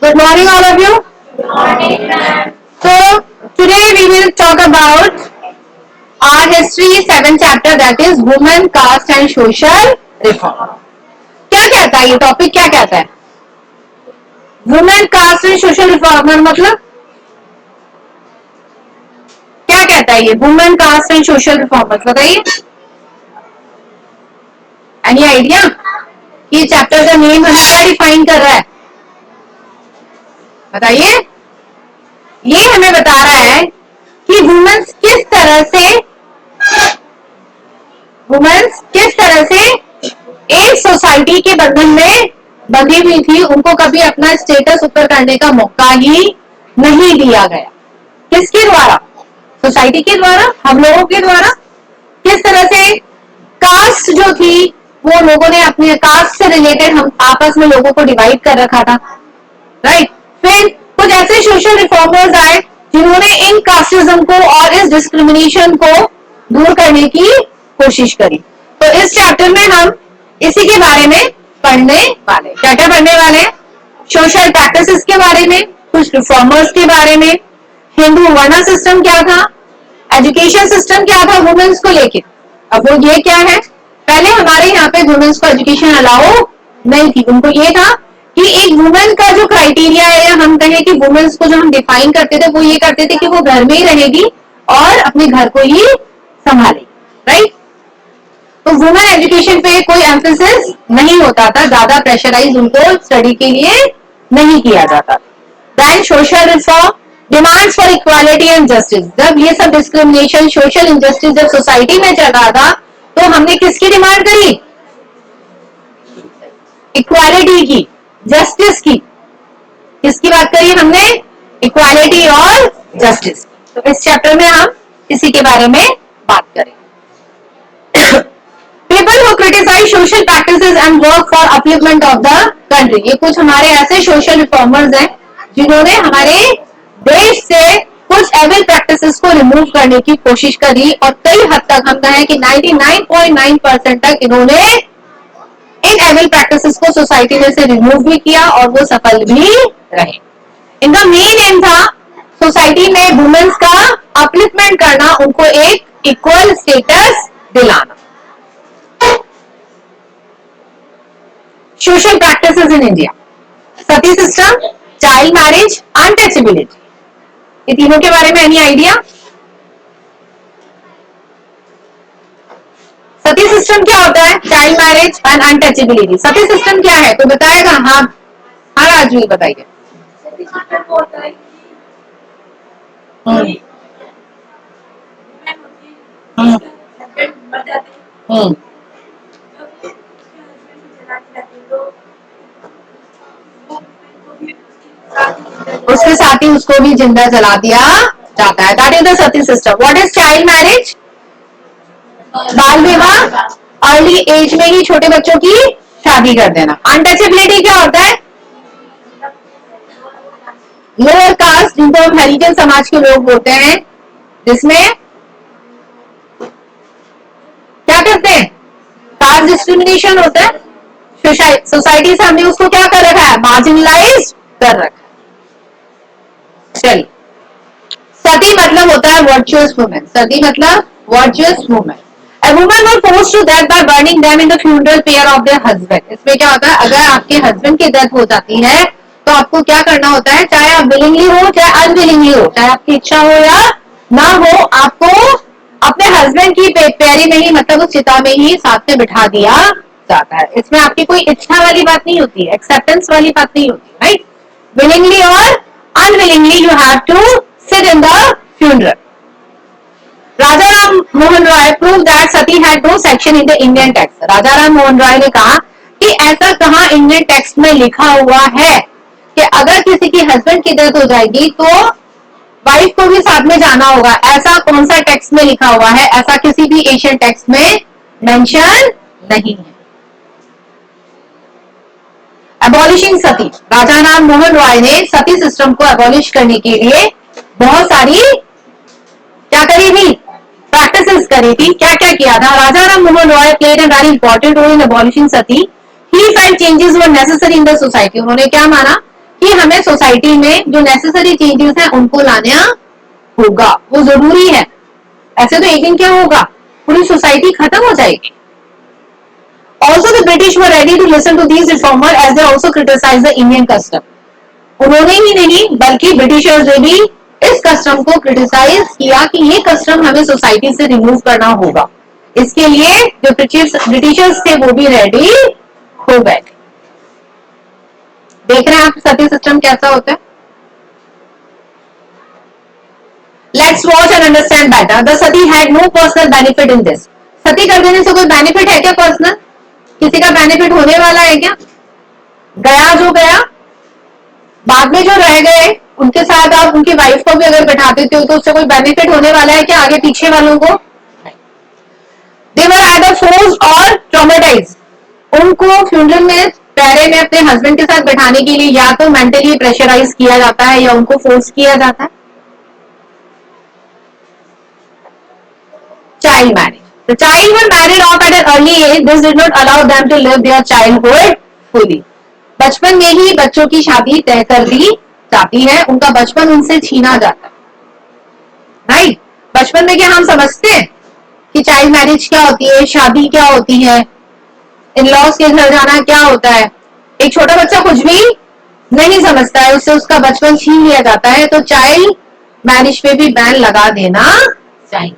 Good morning, all of you. Good morning, ma'am. So today we will talk about our history 7th chapter, that is women, caste and social reform. क्या कहता है ये topic, क्या कहता है? Women caste and social reformer मतलब क्या कहता है ये? Women caste and social reformer बताइए, एनी आइडिया? ये चैप्टर का नेम हमें क्या डिफाइन कर रहा है? बताइए। ये हमें बता रहा है कि वुमेन्स किस तरह से एक सोसाइटी के बंधन में बंधी हुई थी, उनको कभी अपना स्टेटस ऊपर करने का मौका ही नहीं दिया गया। किसके द्वारा? सोसाइटी के द्वारा, हम लोगों के द्वारा। किस तरह से कास्ट जो थी वो लोगों ने अपने कास्ट से रिलेटेड हम आपस में लोगों को डिवाइड कर रखा था, राइट? फिर कुछ ऐसे सोशल रिफॉर्मर्स आए जिन्होंने इन कास्टिज्म को और इस डिस्क्रिमिनेशन को दूर करने की कोशिश करी। तो इस चैप्टर में हम इसी के बारे में पढ़ने वाले। क्या क्या पढ़ने वाले हैं? सोशल प्रैक्टिसेस के बारे में, कुछ रिफॉर्मर्स के बारे में, हिंदू वर्ण सिस्टम क्या था, एजुकेशन सिस्टम क्या था वुमेन्स को लेके। अब वो ये क्या है, पहले हमारे यहाँ पे वुमेन्स को एजुकेशन अलाउ नहीं थी। उनको ये था कि एक वुमेन का जो क्राइटेरिया है, या हम कहें कि वुमेन्स को जो हम डिफाइन करते थे वो ये करते थे कि वो घर में ही रहेगी और अपने घर को ही संभालेगी, राइट? तो वुमेन एजुकेशन पे कोई एम्फेसिस नहीं होता था, ज्यादा प्रेशराइज उनको स्टडी के लिए नहीं किया जाता। Then social reform, demands for equality and justice. जब ये सब डिस्क्रिमिनेशन, सोशल इनजस्टिस जब सोसाइटी में चल रहा था तो हमने किसकी डिमांड करी? इक्वालिटी की, जस्टिस की। किसकी बात करी हमने? इक्वालिटी और जस्टिस। तो इस चैप्टर में हम इसी के बारे में बात करें। People who criticize social practices and work for upliftment of the country। ये कुछ हमारे ऐसे सोशल रिफॉर्मर्स हैं जिन्होंने हमारे देश से कुछ एविल प्रैक्टिसेस को रिमूव करने की कोशिश करी, और कई हद तक हम कहें कि 99.9% तक इन्होंने इन एविल प्रैक्टिसेस को सोसाइटी में से रिमूव भी किया और वो सफल भी रहे। इनका मेन एम था सोसाइटी में वुमेन्स का अपलिफ्टमेंट करना, उनको एक इक्वल स्टेटस दिलाना। Social practices in India, Sati system, child marriage, untouchability, ये तीनों के बारे में एनी आइडिया? सती सिस्टम क्या होता है? Child marriage and untouchability. Sati system क्या है तो बताएगा? हाँ हाँ राजू बताइए। उसके साथ ही उसको भी जिंदा जला दिया जाता है। That is the Sati system. What is child marriage? बाल विवाह, अर्ली एज में ही छोटे बच्चों की शादी कर देना। अनटचेबिलिटी क्या होता है? लोअर कास्ट, जिनको हम हरिजन समाज के लोग बोलते हैं, जिसमें क्या करते हैं? कास्ट डिस्क्रिमिनेशन होता है। सोसाइटी से हमने उसको क्या कर रखा है? मार्जिनलाइज कर रखा है। चलिए, सती मतलब होता है वर्चुअस वुमेन। सती मतलब virtuous women. A woman was forced to death by burning them in the funeral pyre of their husband। इसमें क्या होता है? अगर आपके हस्बैंड की डेथ हो जाती है तो आपको क्या करना होता है? चाहे आप विलिंगली हो चाहे अनविलिंगली हो, चाहे आपकी इच्छा हो या ना हो, आपको अपने हस्बैंड की पैरी में ही, मतलब उस चिता में ही साथ में बिठा दिया जाता है। इसमें आपकी कोई इच्छा वाली बात नहीं होती है, एक्सेप्टेंस वाली बात नहीं होती, राइट? विलिंगली और unwillingly you have to sit in the funeral। Raja Ram Mohan Roy proved that Sati had no section in the Indian text। राजा राम मोहन रॉय ने कहा कि ऐसा कहाँ इंडियन टेक्स्ट में लिखा हुआ है कि अगर किसी की हस्बैंड की डेथ हो जाएगी तो वाइफ को भी साथ में जाना होगा। ऐसा कौन सा टेक्स्ट में लिखा हुआ है? ऐसा किसी भी एशियन टेक्स्ट में मेंशन नहीं है। एबॉलिशिंग सती, राजा राम मोहन रॉय ने सती सिस्टम को एबॉलिश करने के लिए बहुत सारी क्या करी थी? प्रैक्टिसेस करी थी। क्या क्या किया था? Raja Ram Mohan Roy played a very important role in abolishing sati. He felt changes were necessary in the society. उन्होंने क्या माना कि हमें सोसाइटी में जो नेसेसरी चेंजेस हैं उनको लाना होगा, वो जरूरी है। ऐसे तो एक दिन क्या होगा, पूरी सोसाइटी खत्म हो जाएगी। Also the British were ready to listen to these reformers as they also criticized the Indian custom. उन्होंने ही नहीं बल्कि ब्रिटिशर्स ने भी इस कस्टम को क्रिटिसाइज किया कि ये कस्टम हमें सोसाइटी से रिमूव करना होगा। इसके लिए जो ब्रिटिशर्स थे वो भी रेडी हो गए। देख रहे हैं आप सती सिस्टम कैसा होता है। Let's watch and understand better. The sati had no personal benefit in this. सती कर देने से कोई बेनिफिट है क्या पर्सनल? किसी का बेनिफिट होने वाला है क्या? गया जो गया, बाद में जो रह गए उनके साथ आप उनकी वाइफ को भी अगर बैठा देते हो तो उससे कोई बेनिफिट होने वाला है क्या आगे पीछे वालों को? They were either forced or traumatized. उनको फ्यूनरल में पैरे में अपने हस्बैंड के साथ बैठाने के लिए या तो मेंटली प्रेशराइज किया जाता है या उनको फोर्स किया जाता है। Child marriage. The child were married off at an early age. This did not allow them to live their childhood fully. बचपन में ही बच्चों की शादी तय कर दी जाती है, उनका बचपन उनसे छीना जाता है। राइट? बचपन में क्या हम समझते हैं कि चाइल्ड मैरिज क्या होती है, शादी क्या होती है, इन लॉज के घर जाना क्या होता है। एक छोटा बच्चा कुछ भी नहीं समझता है, उससे उसका बचपन छीन लिया जाता है। तो चाइल्ड मैरिज पे भी बैन लगा देना चाहिए।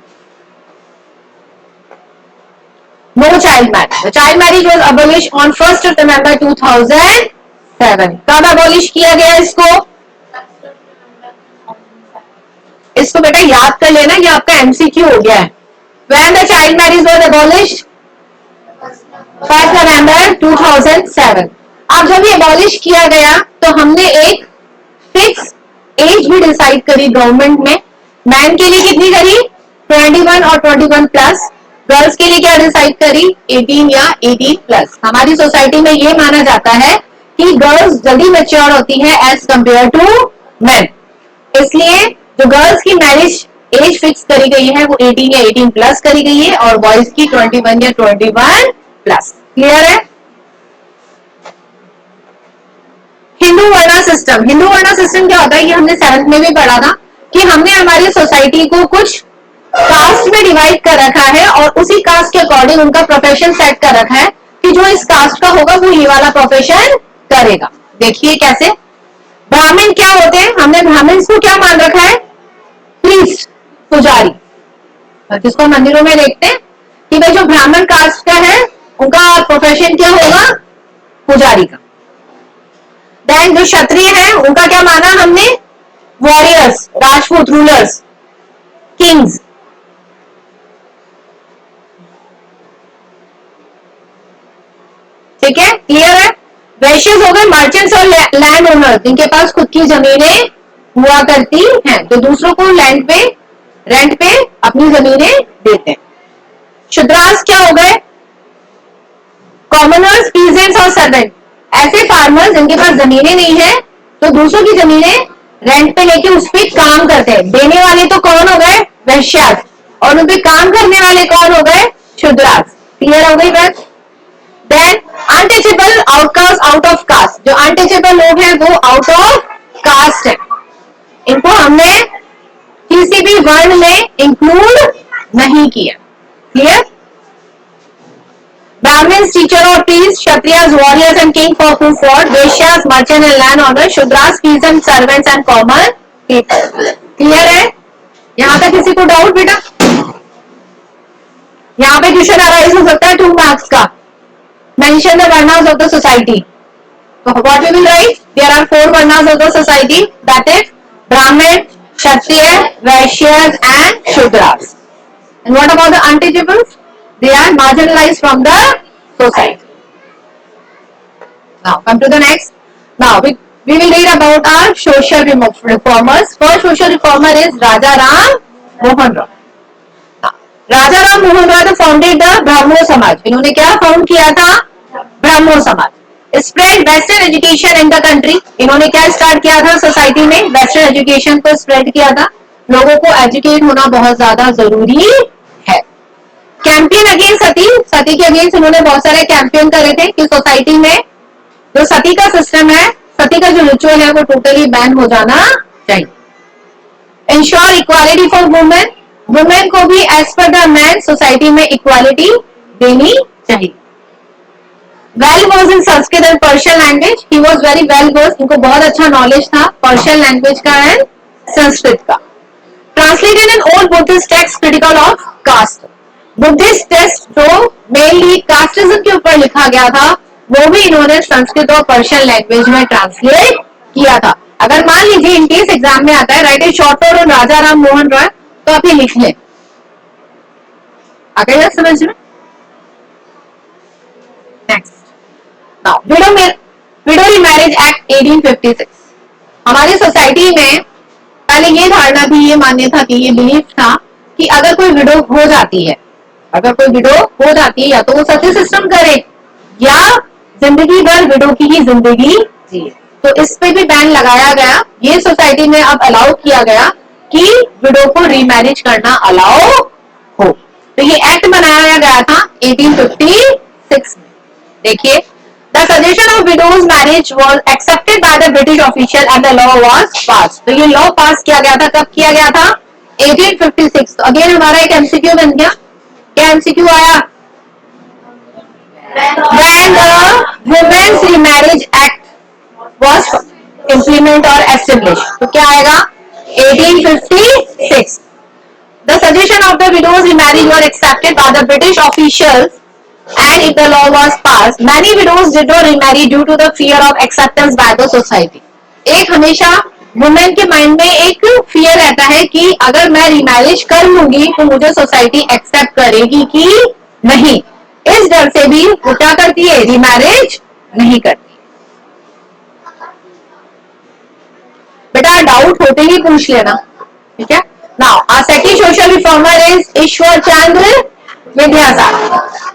No child marriage. The child marriage was abolished on 1st of November 2007. कब abolish किया गया इसको? इसको बेटा याद कर लेना, ये आपका MCQ हो गया है। When the child marriage was abolished? 1st November 2007. अब जब ये abolish किया गया तो हमने एक फिक्स एज भी डिसाइड करी गवर्नमेंट में। मैन के लिए कितनी करी? 21 और 21 प्लस। गर्ल्स के लिए क्या डिसाइड करी? 18 या 18 प्लस। हमारी सोसाइटी में ये माना जाता है कि गर्ल्स जल्दी मैच्योर होती है एज कंपेयर टू मेन, इसलिए जो गर्ल्स की मैरिज एज फिक्स करी गई है वो 18 या 18 प्लस करी गई है और बॉयज की 21 या 21 प्लस। क्लियर है? हिंदू वर्णा सिस्टम। हिंदू वर्णा सिस्टम क्या होता है, ये हमने 7th में भी पढ़ा था कि हमने हमारी सोसाइटी को कुछ कास्ट में डिवाइड कर रखा है और उसी कास्ट के अकॉर्डिंग उनका प्रोफेशन सेट कर रखा है कि जो इस कास्ट का होगा वो ये वाला प्रोफेशन करेगा। देखिए कैसे। ब्राह्मण क्या होते हैं, हमने ब्राह्मण्स को क्या मान रखा है? प्रीस्ट, पुजारी। जिसको मंदिरों में देखते हैं कि भाई जो ब्राह्मण कास्ट का है उनका प्रोफेशन क्या होगा? पुजारी का। देन जो क्षत्रिय है उनका क्या माना हमने? Warriors, Rajput, rulers, Kings. ठीक है, क्लियर है? वैश्यस हो गए मर्चेंट्स और लैंड ओनर्स, जिनके पास खुद की जमीनें हुआ करती हैं, जो दूसरों को लैंड पे रेंट पे अपनी जमीनें देते हैं। शूद्रास क्या हो गए? कॉमनर्स, पीजेंट्स और सर्वेंट। ऐसे फार्मर्स जिनके पास जमीनें नहीं है तो दूसरों की जमीनें रेंट पे लेके उस पर काम करते हैं। देने वाले तो कौन हो गए? वैश्यास। और उन पे काम करने वाले कौन हो गए? शूद्रास। क्लियर हो गई बात? Then untouchable outcaste, out of caste. जो अनटचेबल लोग हैं वो आउट ऑफ कास्ट है, इनको हमने किसी भी वर्ण में इंक्लूड नहीं किया। Clear? Brahmins, teacher or priest, Kshatriyas, warriors and king for who fought, Vaishyas, merchant and landowner, Shudras, peasants, servants and common people. Clear है? यहाँ तक किसी को डाउट बेटा? यहाँ पे क्वेश्चन अराइज हो सकता है 2 मार्क्स का। Mention the varnas of the society. So what we will write? There are 4 varnas of the society. That is Brahmin, Kshatriya, Vaishyas and Shudras. And what about the untouchables? They are marginalized from the society. Now come to the next. Now we will read about our social reformers. First social reformer is Raja Ram Mohan Roy. Raja Ram Mohan Roy founded the Brahmo Samaj. इन्होंने क्या found किया था? ब्राह्मो समाज। Spread western education in the country. इन्होंने क्या start किया था society में? वेस्टर्न एजुकेशन को स्प्रेड किया था। लोगों को एजुकेट होना बहुत ज्यादा जरूरी है। कैंपेन अगेंस्ट सती, सती के अगेंस्ट उन्होंने बहुत सारे कैंपेन करे थे कि सोसाइटी में जो सती का सिस्टम है सती का जो रिचुअल है वो टोटली बैन हो जाना चाहिए। Ensure equality for women, women को भी as par the man society में इक्वालिटी देनी चाहिए। Well versed in Sanskrit and Persian language, he was very well versed, इनको बहुत अच्छा नॉलेज था पर्शियन लैंग्वेज का एंड संस्कृत का। Translated in old Buddhist text critical of caste, Buddhist text जो मेनली कास्टिज्म के ऊपर लिखा गया था वो भी इन्होंने संस्कृत और पर्शियन लैंग्वेज में ट्रांसलेट किया था। अगर मान लीजिए इनकेस एग्जाम में आता है write a short note on Raja Ram Mohan Roy, तो आप ये लिख लें। आ गया समझ में? Next, now widow marriage act 1856। हमारी सोसाइटी में पहले ये धारणा थी, ये मान्यता थी, ये बिलीफ था कि अगर कोई विडो हो जाती है, अगर कोई विडो हो जाती है या तो वो सती सिस्टम करे या जिंदगी भर विडो की ही जिंदगी जिए, तो इस पे भी बैन लगाया गया। ये सोसाइटी में अब अलाउ किया गया कि विडो को रीमैरिज करना अलाउ हो। तो ये एक्ट बनाया गया था 1856 में। देखिए, the suggestion of widows marriage was accepted by the British official and the law was pass. तो ये लॉ पास किया गया था, कब किया गया था? 1856। तो अगेन हमारा एक एमसीक्यू बन गया। क्या एमसीक्यू आया? When the Women's Remarriage Act was implemented or established, तो क्या आएगा? 1856. The suggestion of the widows' remarriage were accepted by the British officials, and if the law was passed, many widows did not remarry due to the fear of acceptance by the society. एक हमेशा women के mind में एक fear रहता है कि अगर मैं रिमैरिज कर लूंगी तो मुझे सोसाइटी एक्सेप्ट करेगी कि नहीं। इस डर से भी वो क्या करती है? रिमैरिज नहीं करती। बेटा डाउट होते ही पूछ लेना, ठीक है? Now our second social reformer is Ishwar Chandra Vidyasagar.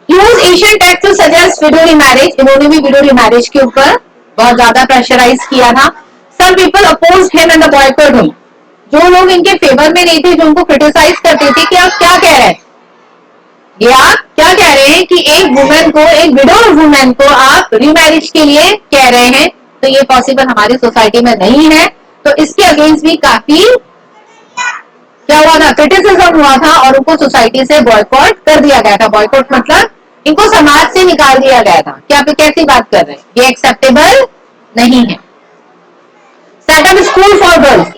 Use Asian text to suggest widow remarriage, इन्होंने भी विडो रिमैरिज के ऊपर बहुत ज्यादा प्रेशराइज किया था। Some people oppose him and boycott him, जो लोग इनके फेवर में नहीं थे, जो उनको क्रिटिसाइज करते थे कि आप क्या कह रहे हैं, ये आप क्या कह रहे हैं कि एक वुमेन को, एक विडो वुमेन को आप रीमैरिज के लिए कह रहे हैं, तो ये पॉसिबल हमारी सोसाइटी में नहीं है। तो इसके अगेंस्ट भी काफी क्या हुआ था? क्रिटिसिज्म हुआ था और उनको सोसाइटी से बॉयकॉट कर दिया गया था। बॉयकॉट मतलब इनको समाज से निकाल दिया गया था कि आप कैसी बात कर रहे हैं, ये एक्सेप्टेबल नहीं है। Set up school for girls,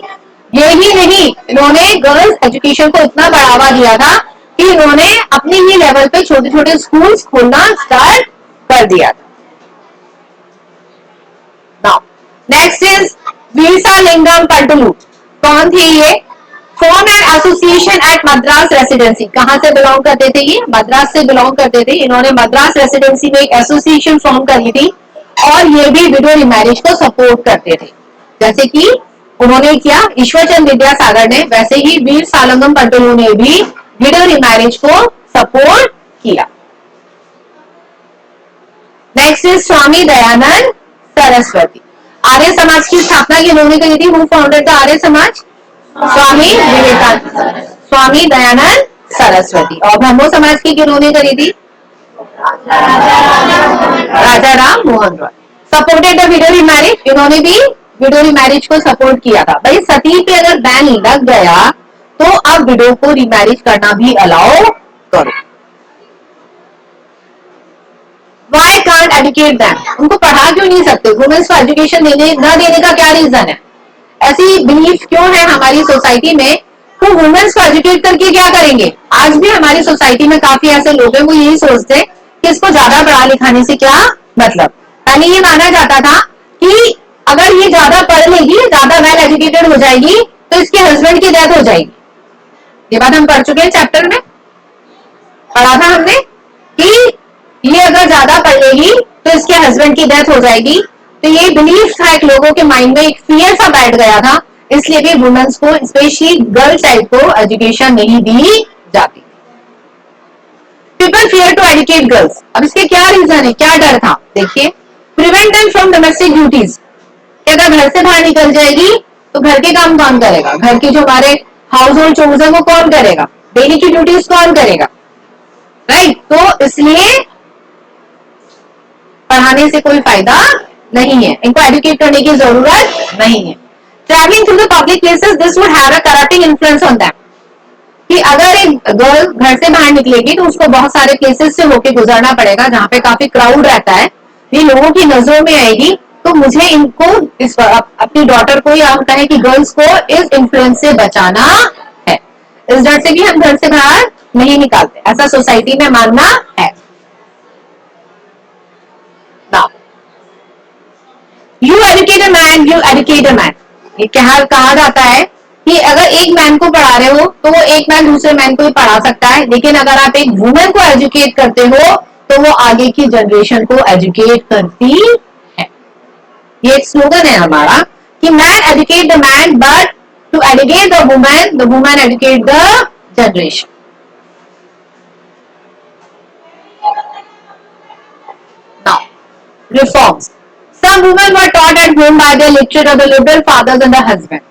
ये ही नहीं, इन्होंने गर्ल्स एजुकेशन को इतना बढ़ावा दिया था कि इन्होंने अपने ही लेवल पे छोटे छोटे स्कूल्स खोलना स्टार्ट कर दिया था। Now next is Veeresalingam Pantulu. कौन थे ये? Form an association at Madras residency. कहां से बिलोंग करते थे ये? मद्रास से बिलोंग करते थे। इन्होंने मद्रास रेसिडेंसी में एक एसोसिएशन फॉर्म करी थी और ये भी विडो रिमैरिज को सपोर्ट करते थे, जैसे कि उन्होंने किया ईश्वरचंद्र विद्यासागर ने, वैसे ही वीरसालिंगम पंतलू ने भी विडो रिमैरिज को सपोर्ट किया। Next is Swami Dayanand Saraswati. आर्य समाज की स्थापना किन्होंने करी थी? Who founded the Arya Samaj? Swami Vivekananda, Swami Dayanand Saraswati. और ब्रह्मो समाज की किन्होंने करी थी? Raja Ram Mohan Roy. Supported the widow remarriage, इन्होंने भी विडो रिमैरिज को सपोर्ट किया था। भाई सती पे अगर बैन लग गया तो अब विडो को रिमैरिज करना भी अलाउ करो। Why can't educate them? उनको पढ़ा क्यों नहीं सकते? वुमेन्स को एजुकेशन न देने का क्या रीजन है? ऐसी बिलीफ क्यों है हमारी सोसाइटी में? तो वुमेन्स को एजुकेट करके क्या करेंगे? आज भी हमारी सोसाइटी में काफी ऐसे लोग हैं वो यही सोचते हैं कि इसको ज्यादा पढ़ा लिखाने से क्या मतलब। पहले ये माना जाता था कि अगर ये ज्यादा पढ़ लेगी, ज्यादा वेल एजुकेटेड हो जाएगी तो इसके हस्बैंड की डेथ हो जाएगी। ये बात हम पढ़ चुके हैं, चैप्टर में पढ़ा था हमने कि ये अगर ज्यादा पढ़ लेगी तो इसके हस्बैंड की डेथ हो जाएगी। तो ये बिलीफ था एक लोगों के माइंड में, एक फियर सा बैठ गया था, इसलिए भी वुमेन्स को, स्पेशली गर्ल चाइल्ड को एजुकेशन नहीं दी जाती। People fear to educate girls. अब इसके क्या रीजन है, क्या डर था? देखिए, prevent them from domestic duties. अगर घर से बाहर निकल जाएगी तो घर के काम कौन करेगा? घर के जो हमारे हाउस होल्ड चोर्स है वो कौन करेगा? डेली की ड्यूटीज कौन करेगा? राइट। तो इसलिए पढ़ाने से कोई फायदा नहीं है, इनको एजुकेट करने की जरूरत नहीं है। Travelling through the public places, this would have a corrupting influence on them, कि अगर एक गर्ल घर से बाहर निकलेगी तो उसको बहुत सारे प्लेसेस से होके गुजरना पड़ेगा जहाँ पे काफी क्राउड रहता है, ये लोगों की नजरों में आएगी, तो मुझे इनको अपनी डॉटर को या हम कहें कि गर्ल्स को इस इन्फ्लुएंस से बचाना है, इस डर से भी हम घर से बाहर नहीं निकालते, ऐसा सोसाइटी में मानना है। You educate a man, you educate a man, ये कहा जाता है कि अगर एक मैन को पढ़ा रहे हो तो वो एक मैन दूसरे मैन को ही पढ़ा सकता है, लेकिन अगर आप एक वुमेन को एजुकेट करते हो तो वो आगे की जनरेशन को एजुकेट करती है। ये एक स्लोगन है हमारा कि man educate the man, but to educate the women educate the generation. Now reforms, some women were taught at home by their literate or the liberal fathers and the husband।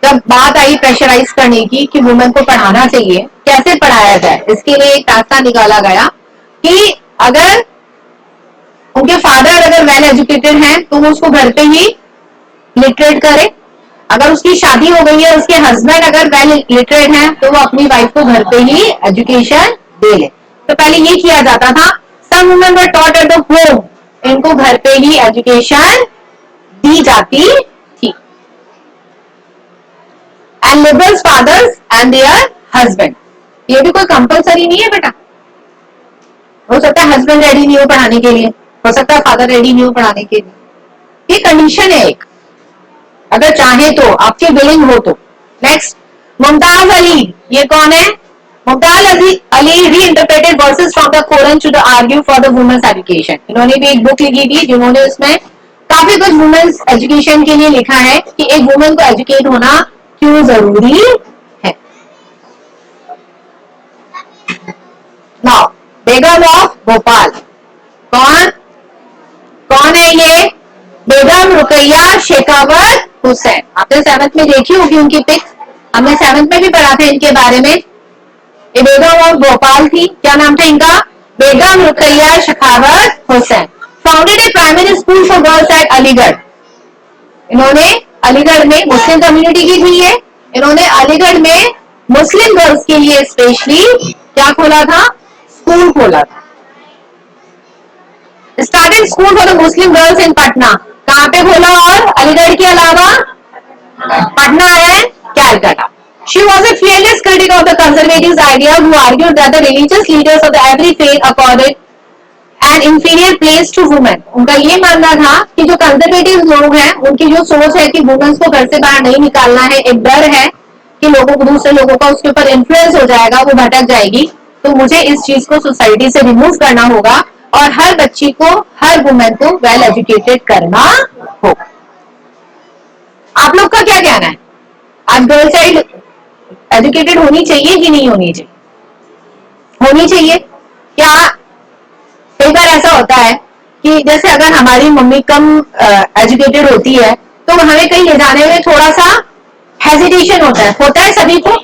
जब बात आई pressurise करने की कि women को पढ़ाना चाहिए, कैसे पढ़ाया जाए, इसके लिए एक रास्ता निकाला गया कि अगर उनके फादर अगर वेल एजुकेटेड हैं तो वो उसको घर पे ही लिटरेट करे, अगर उसकी शादी हो गई है, उसके हस्बैंड अगर वेल लिटरेट हैं तो वो अपनी वाइफ को घर पे ही एजुकेशन दे ले। तो पहले ये किया जाता था, some women were taught at the home, इनको घर पे ही एजुकेशन दी जाती थी। And liberals fathers and their husband, ये भी कोई कंपलसरी नहीं है बेटा, हो सकता है हस्बैंड रेडी नहीं हो पढ़ाने के लिए, हो सकता है फादर रेडी नहीं हो पढ़ाने के लिए, ये कंडीशन है एक, अगर चाहे तो, आपके विलिंग हो तो। नेक्स्ट, मुमताज अली, ये कौन है? Mumtaz Ali reinterpreted verses from the Koran to the argue for the women's education. इन्होंने भी एक बुक लिखी थी जिन्होंने उसमें काफी कुछ वुमेन्स एजुकेशन के लिए लिखा है कि एक वुमेन को एजुकेट होना क्यों जरूरी है। नाउ बेगम ऑफ भोपाल, कौन कौन है ये? बेगम रुकैया शेखावत हुसैन। आपने 7th में देखी होगी उनकी पिक, हमने 7th में भी पढ़ा था इनके बारे में। ये बेगम ऑफ भोपाल थी, क्या नाम था इनका? Begum Rokeya Sakhawat Hossain. Founded a primary school for girls at Aligarh, इन्होंने अलीगढ़ में मुस्लिम कम्युनिटी की थी ये, इन्होंने अलीगढ़ में मुस्लिम गर्ल्स के लिए स्पेशली क्या खोला था? स्कूल खोला था। Started school for the Muslim girls in Patna, कहाँ पे खोला? और अलीगढ़ के अलावा Patna and Calcutta. She was a fearless critic of the conservative ideas who argued that the religious leaders of the every faith accorded an inferior place to women। उनका ये मानना था कि जो कंजर्वेटिव लोग हैं उनकी जो सोच है कि वुमेन्स को घर से बाहर नहीं निकालना है, एक डर है कि लोगों को, दूसरे लोगों का उसके ऊपर इन्फ्लुएंस हो जाएगा, वो भटक जाएगी, तो मुझे इस चीज को सोसाइटी से रिमूव करना होगा और हर बच्ची को, हर वुमेन को वेल एजुकेटेड करना होगा। आप लोग का क्या कहना है? आज गर्ल चाइल्ड एजुकेटेड होनी चाहिए कि नहीं होनी चाहिए? होनी चाहिए। क्या कई बार ऐसा होता है कि जैसे अगर हमारी मम्मी कम एजुकेटेड होती है तो हमें कहीं ले जाने में थोड़ा सा हेजिटेशन होता है सभी को,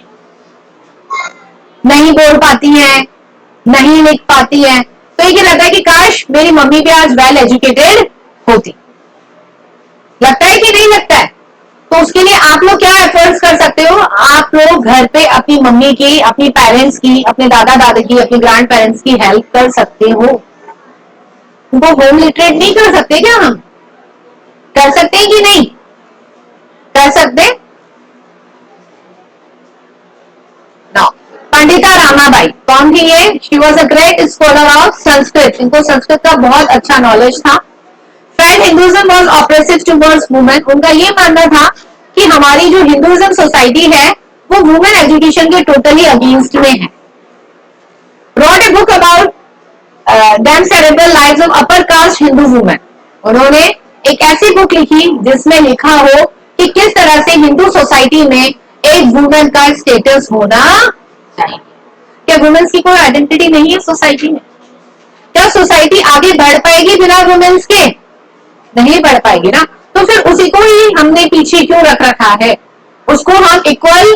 नहीं बोल पाती है, नहीं लिख पाती है, तो ये लगता है कि काश मेरी मम्मी भी आज वेल एजुकेटेड होती। लगता है कि नहीं लगता है? तो उसके लिए आप लोग क्या एफर्ट्स कर सकते हो? आप लोग घर पे अपनी मम्मी की, अपनी पेरेंट्स की, अपने दादा दादी की, अपने ग्रैंड पेरेंट्स की हेल्प कर सकते हो। उनको होम लिटरेट नहीं कर सकते क्या? हम कर सकते हैं कि नहीं कर सकते? ना। पंडिता रामाबाई कौन थी ये? She was a great scholar of Sanskrit, इनको संस्कृत का बहुत अच्छा नॉलेज था। Hinduism was oppressive towards women, उनका ये मानना था कि हमारी जो हिंदुइज्म सोसाइटी है वो वुमेन एजुकेशन के टोटली अगेंस्ट में है। Wrote a book about them cerebral lives of upper caste Hindu women, उन्होंने एक ऐसी बुक लिखी जिसमें लिखा हो कि किस तरह से हिंदू सोसाइटी में एक वुमेन का स्टेटस होना चाहिए। क्या वुमेन्स की कोई आइडेंटिटी नहीं है सोसाइटी में? क्या सोसाइटी आगे बढ़ पाएगी बिना वुमेन्स के? नहीं बढ़ पाएगी ना। तो फिर उसी को ही हमने पीछे क्यों रख रखा है? उसको हम इक्वल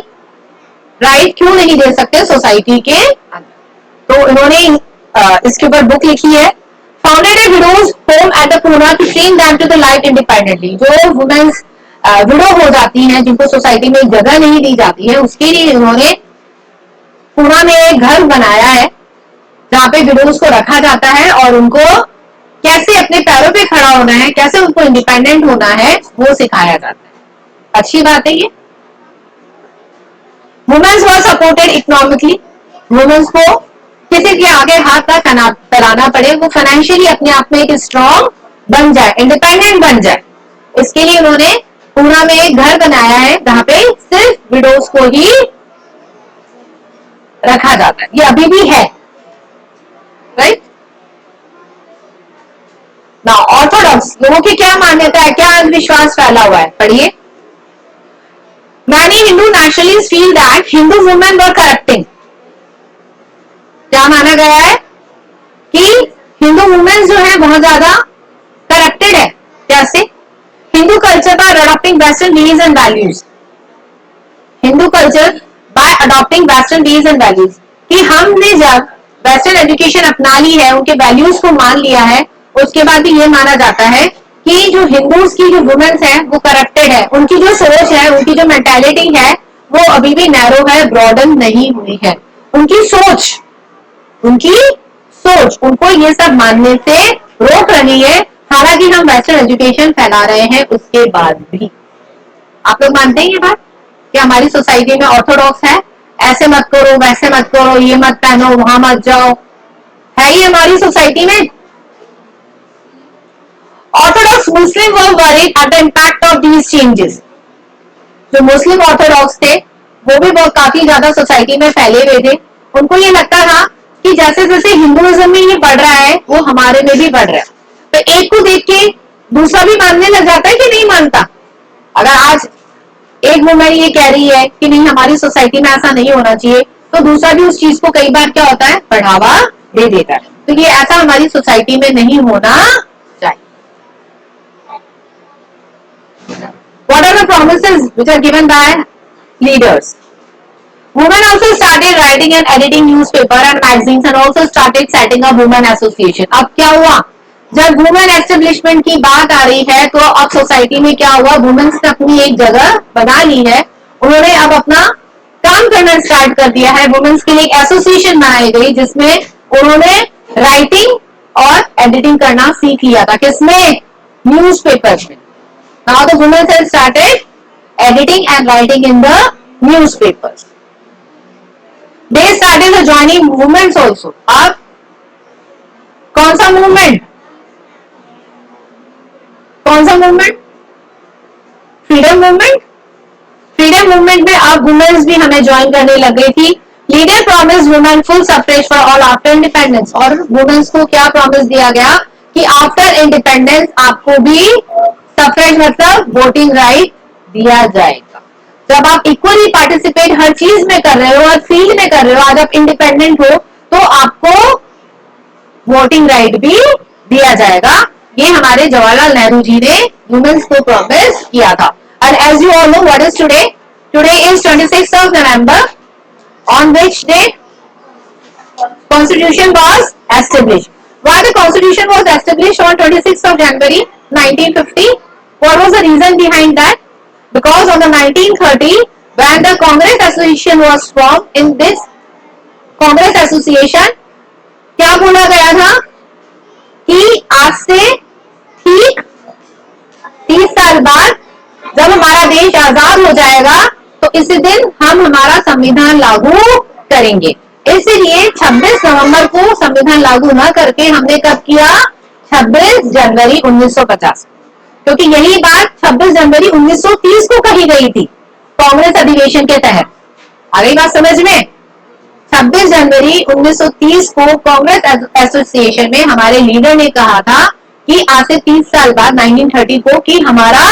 राइट क्यों नहीं दे सकते सोसाइटी के? तो इन्होंने इसके ऊपर बुक लिखी है founded a widows home at the Poona to train them to the life independently. जो वुमेन्स विडो हो जाती हैं, जिनको सोसाइटी में जगह नहीं दी जाती है, उसके लिए उन्होंने पूना में एक घर बनाया है जहां पे विडोज को रखा जाता है और उनको कैसे अपने पैरों पे खड़ा होना है, कैसे उनको इंडिपेंडेंट होना है, वो सिखाया जाता है। अच्छी बात है ये। Women's were supported economically. Women's को किसी के आगे हाथ ना फैलाना पड़े, वो फाइनेंशियली अपने आप में एक स्ट्रॉन्ग बन जाए, इंडिपेंडेंट बन जाए। इसके लिए उन्होंने पूना में एक घर बनाया है जहां पे सिर्फ विडोज को ही रखा जाता है। ये अभी भी है, राइट ना। ऑर्थोडॉक्स लोगों की क्या मान्यता है, क्या अंधविश्वास फैला हुआ है, पढ़िए। Many Hindu nationalists feel that Hindu women were corrupting। क्या माना गया है कि हिंदू वुमेन जो है बहुत ज्यादा करप्टेड है। कैसे? Hindu culture by adopting western ways and values. Hindu culture by adopting western ways and values, कि हमने जब वेस्टर्न एजुकेशन अपना ली है, उनके वैल्यूज को मान लिया है, उसके बाद भी ये माना जाता है कि जो हिंदूज की जो वुमेन्स है वो करप्टेड है, उनकी जो सोच है, उनकी जो मेंटालिटी है वो अभी भी नैरो है, ब्रॉडन नहीं हुई है। उनकी सोच उनको ये सब मानने से रोक रही है, हालांकि हम वेस्टर्न एजुकेशन फैला रहे हैं उसके बाद भी। आप लोग मानते हैं ये बात कि हमारी सोसाइटी में ऑर्थोडॉक्स है, ऐसे मत करो, वैसे मत करो, ये मत पहनो, वहां मत जाओ, है ये हमारी सोसाइटी में? Orthodox Muslims were worried at the impact of these changes। जो मुस्लिम ऑर्थोडॉक्स थे वो भी बहुत काफी ज्यादा सोसाइटी में फैले हुए थे। उनको ये लगता था कि जैसे जैसे हिंदुइज्म में ये बढ़ रहा है वो हमारे में भी बढ़ रहा है, तो एक को देख के दूसरा भी मानने लग जाता है कि नहीं मानता। अगर आज एक वुमेन ये कह रही है कि नहीं हमारी सोसाइटी में ऐसा नहीं होना चाहिए, तो दूसरा भी उस चीज को कई बार क्या होता है, बढ़ावा दे देता है। तो ये ऐसा हमारी सोसाइटी में नहीं होना चाहिए। What are the promises which are given by leaders? Women also started writing and editing newspaper and magazines and also started setting up women association। अब क्या हुआ, जब वुमेन एस्टेब्लिशमेंट की बात आ रही है तो अब सोसाइटी में क्या हुआ, वुमेन्स ने अपनी एक जगह बना ली है, उन्होंने अब अपना काम करना स्टार्ट कर दिया है। वुमेन्स के लिए एक एसोसिएशन बनाई गई जिसमें उन्होंने राइटिंग और एडिटिंग करना सीख लिया था। किसमें? न्यूज़पेपर में। Now the women have started editing and writing in the newspapers। They started the joining movements also। अब कौन सा movement? Freedom movement. Freedom movement में अब वुमेन्स भी हमें ज्वाइन करने लग गई थी। Leader promise women full suffrage for all after independence. और वुमेन्स को क्या प्रॉमिस दिया गया कि आफ्टर इंडिपेंडेंस आपको भी सफ्रेज मतलब वोटिंग राइट दिया जाएगा। जब आप इक्वली पार्टिसिपेट हर चीज में कर रहे हो, हर फील्ड में कर रहे हो, आज आप इंडिपेंडेंट हो तो आपको वोटिंग राइट भी दिया जाएगा। ये हमारे जवाहरलाल नेहरू जी ने वुमेन्स को प्रॉमिस किया था। And as you all know what is today? Today is 26th of November, on which day Constitution was established। Why the Constitution was established on 26th of January 1950? What was the reason behind that? Because on the 1930 when the Congress Association was formed, in this Congress Association क्या बोला गया था कि आज से ठीक 30 साल बाद जब हमारा देश आजाद हो जाएगा तो इसी दिन हम हमारा संविधान लागू करेंगे। इसलिए 26 नवंबर को संविधान लागू न करके हमने कब किया? 26 जनवरी 1950। क्योंकि यही बात 26 जनवरी 1930 को कही गई थी कांग्रेस अधिवेशन के तहत। आ गई बात समझ में? 26 जनवरी 1930 को कांग्रेस एसोसिएशन में हमारे लीडर ने कहा था कि आज से 30 साल बाद 1930 को कि हमारा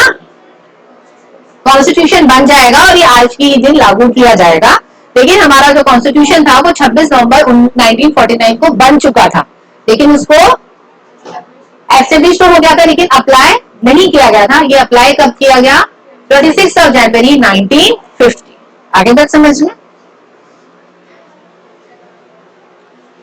कॉन्स्टिट्यूशन बन जाएगा और ये आज की दिन लागू किया जाएगा। लेकिन हमारा जो कॉन्स्टिट्यूशन था वो 26 नवंबर 1949 को बन चुका था, लेकिन उसको एस्टेब्लिश तो हो गया था लेकिन अप्लाई नहीं किया गया था। ये अप्लाई कब किया गया? 26 of January 1950। आगे तक समझ में?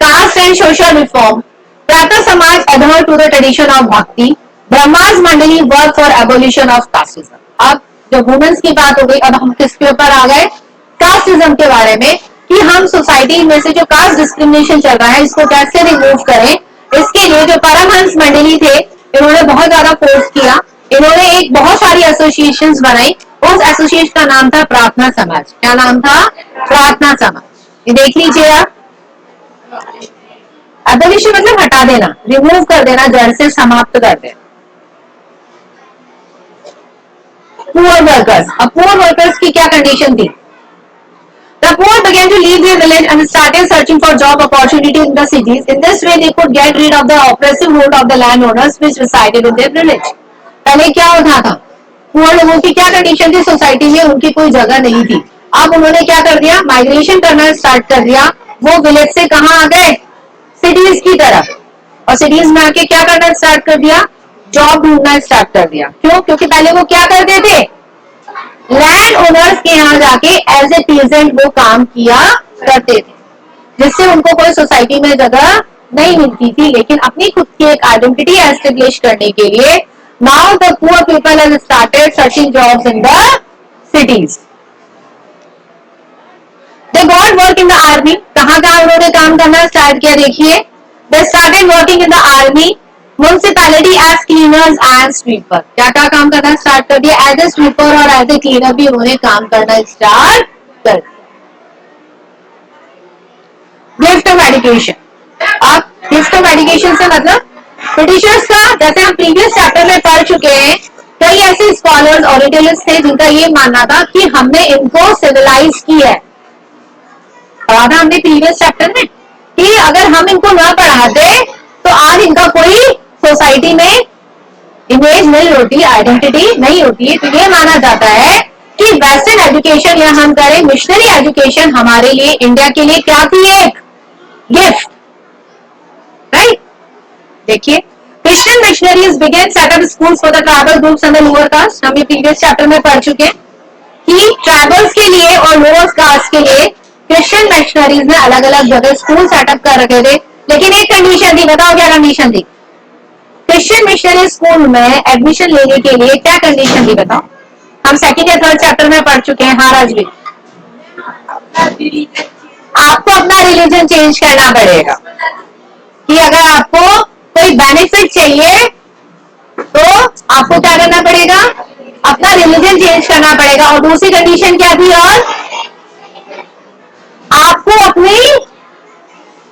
Caste and social reform. प्रातः समाज adhere to the tradition of bhakti. Brahma's मंडली work for abolition of casteism. अब जब वुमेन्स की बात हो गई, अब हम किसके ऊपर आ गए? कास्टिज्म के बारे में, कि हम सोसाइटी में से जो कास्ट डिस्क्रिमिनेशन चल रहा है इसको कैसे रिमूव करें। इसके लिए जो परमहंस मंडली थे, इन्होंने बहुत ज्यादा फोर्स किया। इन्होंने एक बहुत सारी एसोसिएशंस बनाई। उस एसोसिएशन का नाम था प्रार्थना समाज। क्या नाम था? प्रार्थना समाज। ये देख लीजिए आप। एबोलिशन मतलब हटा देना, रिमूव कर देना, जड़ से समाप्त कर देना। पुअर वर्कर्स, अब पुअर वर्कर्स की क्या कंडीशन थी? The poor began to leave their village and started searching for job opportunities in the cities. In this way, they could get rid of the oppressive hold of the landowners which resided in their village. पहले क्या होता था? Poor लोगों की क्या condition थी society में? उनकी कोई जगह नहीं थी। अब उन्होंने क्या कर दिया? माइग्रेशन करना स्टार्ट कर दिया। वो विलेज से कहाँ आ गए? सिटीज की तरफ। और सिटीज में आके क्या करना स्टार्ट कर दिया? जॉब ढूंढना स्टार्ट कर दिया। क्यों? क्योंकि पहले वो क्या करते थे? लैंड ओनर्स के यहाँ जाके एज ए पीजेंट वो काम किया करते थे, जिससे उनको कोई सोसाइटी में जगह नहीं मिलती थी। लेकिन अपनी खुद की एक आइडेंटिटी एस्टेब्लिश करने के लिए now the poor people have started searching jobs in the cities. They got work in the army. कहाँ कहाँ उन्होंने काम करना स्टार्ट किया? देखिए, they started working in the army, municipality as cleaners and sweeper. क्या क्या काम करना स्टार्ट कर दिया? एज ए स्वीपर और एज ए क्लीनर भी उन्होंने काम करना स्टार्ट कर दिया। Gift of education. अब गिफ्ट ऑफ एजुकेशन से मतलब ब्रिटिशर्स का, जैसे हम प्रीवियस चैप्टर में पढ़ चुके हैं, कई ऐसे स्कॉलर्स ओरिएंटलिस्ट थे जिनका ये मानना था कि हमने इनको सिविलाइज किया है। पढ़ा था हमने प्रीवियस चैप्टर में कि अगर हम इनको ना पढ़ाते तो आज इनका कोई सोसाइटी में इमेज नहीं होती, आइडेंटिटी नहीं होती। तो ये माना जाता है कि वेस्टर्न एजुकेशन या हम करें मिशनरी एजुकेशन हमारे लिए, इंडिया के लिए क्या थी? एक गिफ्ट, राइट। देखिए, Christian missionaries began set up schools for the tribal groups and the lower caste. हम ये प्रीवियस चैप्टर में पढ़ चुके हैं कि ट्राइबल्स के लिए और लोअर कास्ट के लिए क्रिश्चियन मिशनरीज ने अलग अलग जगह स्कूल सेटअप कर रखे थे। लेकिन एक कंडीशन थी, बताओ क्या कंडीशन थी? क्रिश्चियन मिशनरी स्कूल में एडमिशन लेने के लिए क्या कंडीशन थी? बताओ। हम सेकंड या थर्ड चैप्टर में पढ़ चुके हैं। हाँ राजवीर, आपको अपना रिलीजन चेंज करना पड़ेगा। कि अगर आपको कोई बेनिफिट चाहिए तो आपको क्या करना पड़ेगा? अपना रिलीजन चेंज करना पड़ेगा। और दूसरी कंडीशन क्या थी? और आपको अपनी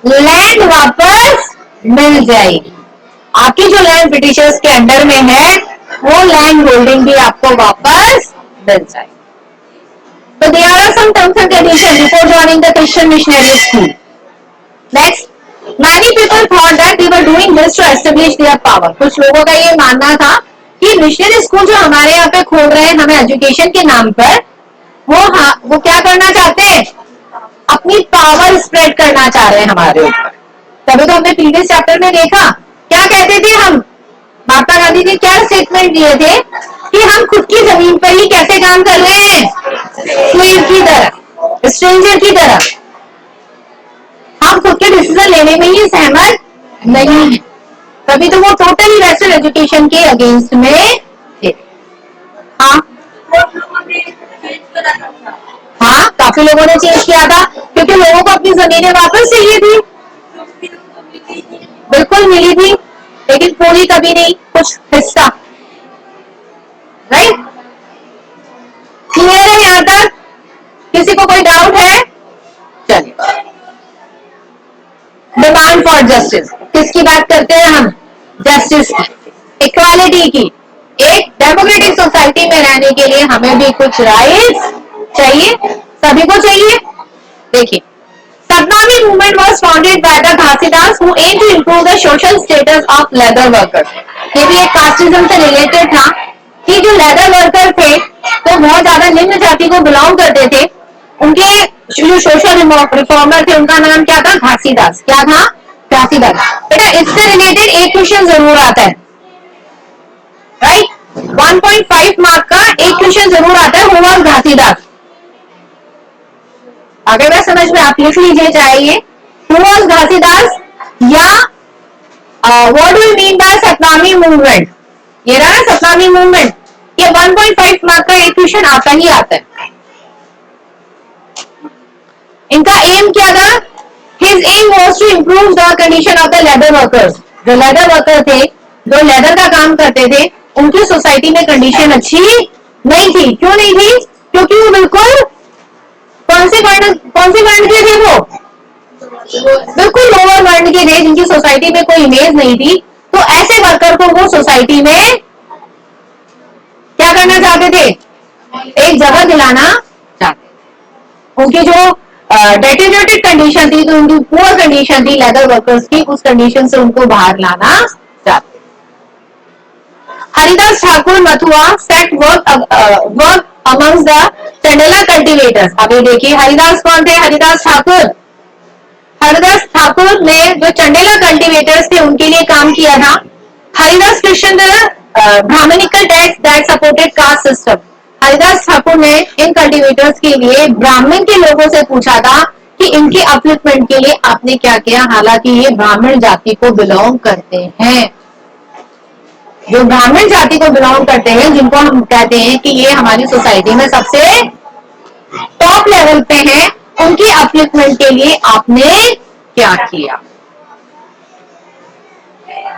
लैंड वापस मिल जाएगी। आपकी जो लैंड ब्रिटिशर्स के अंडर में है वो लैंड होल्डिंग भी आपको वापस मिल जाएगी। तो there are some terms and conditions before joining the Christian missionary school. Next, many people thought that they were doing this to establish their power. कुछ लोगों का ये मानना था कि मिशनरी स्कूल जो हमारे यहाँ पे खोल रहे हैं हमें एजुकेशन के नाम पर, वो क्या करना चाहते हैं? अपनी पावर स्प्रेड करना चाह रहे हैं हमारे ऊपर। तभी तो हमने प्रीवियस चैप्टर में देखा, क्या कहते थे हम? महात्मा गांधी ने क्या स्टेटमेंट दिए थे कि हम खुद की जमीन पर ही कैसे काम कर रहे हैं? स्लेव की तरह, स्ट्रेंजर की तरह। हम खुद के डिसीजन लेने में ही सहमत नहीं है। तभी तो वो टोटली वेस्टर्न एजुकेशन के अगेंस्ट में थे। हाँ हाँ, काफी लोगों ने चेंज किया था क्योंकि लोगों को अपनी जमीनें वापस चाहिए थी। बिल्कुल मिली थी, लेकिन पूरी कभी नहीं, कुछ हिस्सा। राइट, क्लियर है यहाँ तक? किसी को कोई डाउट है? चलिए, डिमांड फॉर जस्टिस। किसकी बात करते हैं हम? जस्टिस की, इक्वालिटी की। एक डेमोक्रेटिक सोसाइटी में रहने के लिए हमें भी कुछ राइट्स चाहिए, सभी को चाहिए। देखिए, Satnami movement was founded by the Ghasidas who aimed to improve the social status of leather workers. ये भी एक कास्टिज्म से रिलेटेड था कि जो लेदर वर्कर थे तो बहुत ज्यादा निम्न जाति को बिलोंग करते थे। उनके जो सोशल रिफॉर्मर थे उनका नाम क्या था? घासीदास। क्या था? घासीदास। बेटा इससे रिलेटेड एक क्वेश्चन जरूर आता है, राइट? 1.5 मार्क का एक क्वेश्चन जरूर आता है, हु वाज घासीदास। अगर मैं समझ में आप लिख लीजिए, चाहिए हु वाज घासीदास या what do you mean by Satnami movement? ये रहा ना सतनामी मूवमेंट, ये 1.5 मार्क का एक क्वेश्चन आता ही आता है। इनका एम क्या था? His aim was to improve the condition of the leather workers. जो लेदर वर्कर थे, जो लेदर का काम करते थे, उनकी सोसाइटी में कंडीशन अच्छी नहीं थी। क्यों नहीं थी? क्योंकि वो बिल्कुल कौन से वर्ण के थे? वो बिल्कुल लोअर वर्ण के थे, जिनकी सोसाइटी में कोई इमेज नहीं थी। तो ऐसे वर्कर को वो सोसाइटी में क्या करना चाहते थे? एक जगह दिलाना चाहते थे। उनकी जो डेटेरियोरेटेड कंडीशन थी, तो उनकी पुअर कंडीशन थी लेदर वर्कर्स की, उस कंडीशन से उनको बाहर लाना चाहते। Haridas Thakur Matua set work amongst the Chandela cultivators. अभी देखिए हरिदास कौन थे? हरिदास ठाकुर। हरिदास ठाकुर ने जो चंडेला कल्टिवेटर्स थे उनके लिए काम किया था। Haridas question Brahmanical tax that supported caste system. Haridas Thakur ने इन कल्टिवेटर्स के लिए ब्राह्मण के लोगों से पूछा था कि इनके अपलिफ्टमेंट के लिए आपने क्या किया, हालांकि ये ब्राह्मण जाति को बिलोंग करते हैं। जो ब्राह्मण जाति को बिलोंग करते हैं, जिनको हम कहते हैं कि ये हमारी सोसाइटी में सबसे टॉप लेवल पे हैं, उनकी अपलिफ्टमेंट के लिए आपने क्या किया?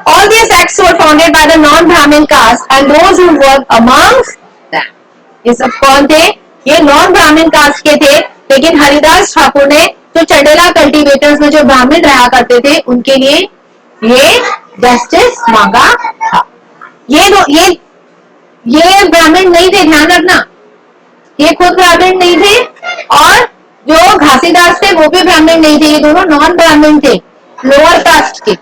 All these acts were founded by the non-Brahmin caste and those who worked amongst them. ये सब कौन थे? ये नॉन ब्राह्मण कास्ट के थे, लेकिन हरिदास ठाकुर ने जो चंडेला कल्टिवेटर्स में जो ब्राह्मण रहा करते थे उनके लिए ये जस्टिस मांगा था। ये ब्राह्मण नहीं थे, ध्यान रखना, ये खुद ब्राह्मण नहीं थे, और जो घासीदास थे वो भी ब्राह्मण नहीं थे। ये दोनों नॉन ब्राह्मण थे, लोअर कास्ट के।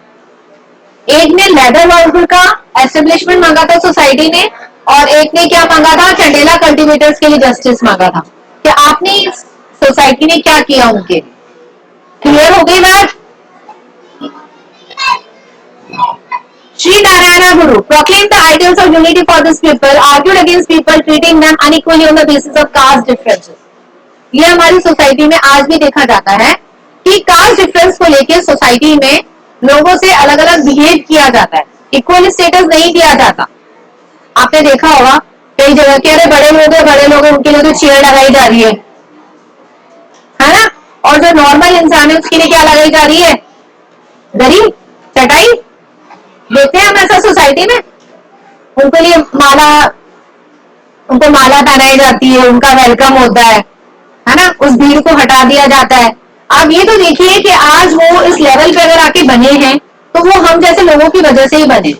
एक ने लेदर वर्कर का एस्टेब्लिशमेंट मांगा था सोसाइटी ने, और एक ने क्या मांगा था? चंडेला कल्टिवेटर्स के लिए जस्टिस मांगा था। कि आपने सोसाइटी ने क्या किया उनके? क्लियर हो गई बात? Sri Narayana Guru proclaimed the ideals of unity for this people, argued against people treating them unequally on the basis of caste differences. ये हमारी सोसाइटी में आज भी देखा जाता है कि कास्ट डिफरेंस को लेकर सोसाइटी में लोगों से अलग अलग बिहेव किया जाता है, इक्वल स्टेटस नहीं दिया जाता। आपने देखा होगा कई जगह के, अरे बड़े लोग हैं उनके लिए तो चेयर लगाई जा रही है ना, और जो नॉर्मल इंसान है उसके लिए क्या लगाई जा रही है? दरी, चटाई। देखते हैं हम ऐसा सोसाइटी में, उनके लिए उनको माला पहनाई जाती है, उनका वेलकम होता है ना, उस भीड़ को हटा दिया जाता है। अब ये तो देखिए कि आज वो इस लेवल पे अगर आके बने हैं तो वो हम जैसे लोगों की वजह से ही बने।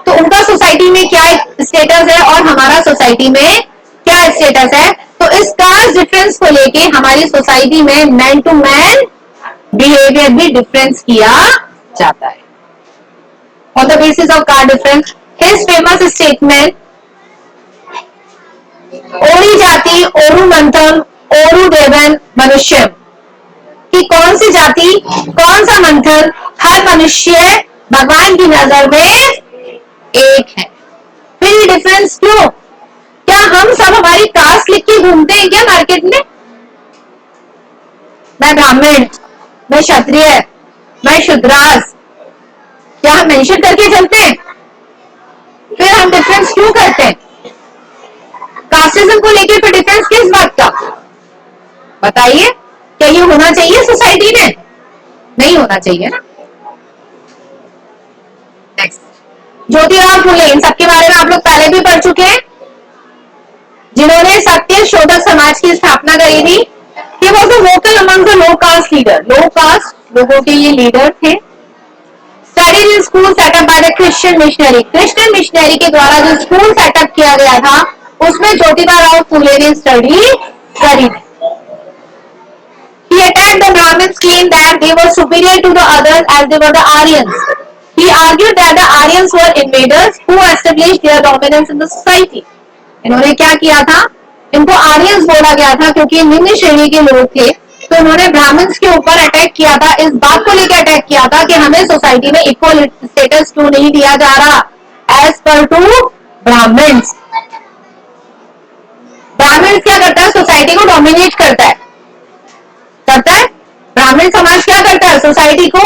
तो उनका सोसाइटी में क्या स्टेटस है और हमारा सोसाइटी में क्या स्टेटस है? तो इस कास्ट डिफरेंस को लेके हमारी सोसाइटी में मैन टू मैन बिहेवियर भी डिफरेंस किया जाता है। On the basis of caste difference, his famous statement, ओरी जाति ओरु मंथन ओरु देवन मनुष्य, कि कौन सी जाति कौन सा मंथन, हर मनुष्य भगवान की नजर में एक है। फिर ये डिफरेंस क्यों? क्या हम सब हमारी कास्ट लिख के घूमते हैं क्या मार्केट में? मैं ब्राह्मण, मैं क्षत्रिय, मैं शूद्रास, क्या हम मेंशन करके चलते हैं? फिर हम डिफरेंस क्यों करते हैं? कास्टिज्म को लेकर फिर डिफरेंस किस बात का? बताइए, क्या ये होना चाहिए सोसाइटी में? नहीं होना चाहिए ना। नेक्स्ट, ज्योतिराव फुले, इन सबके बारे में आप लोग पहले भी पढ़ चुके हैं, जिन्होंने सत्य शोधक समाज की स्थापना करी थी। He was a vocal among the low caste leader. Low caste लोगों के ये लीडर थे। Studied in school set up by the Christian missionary. Christian missionary के द्वारा जो स्कूल सेटअप किया गया था उसमें ज्योतिराव फुले ने स्टडी करी। He attacked the Brahmins, claimed that they were superior to the others as they were the Aryans. He argued that the Aryans were invaders who established their dominance in the society. इन्होंने क्या किया था? इनको Aryans बोला गया था क्योंकि निम्न श्रेणी के लोग थे। तो उन्होंने ब्राह्मण्स के ऊपर अटैक किया था, इस बात को लेकर अटैक किया था कि हमें सोसाइटी में इक्वल स्टेटस क्यों नहीं दिया जा रहा एज पर टू ब्राह्मण्स। ब्राह्मण क्या करता है? सोसाइटी को डोमिनेट करता है। ब्राह्मण समाज क्या करता है? सोसाइटी को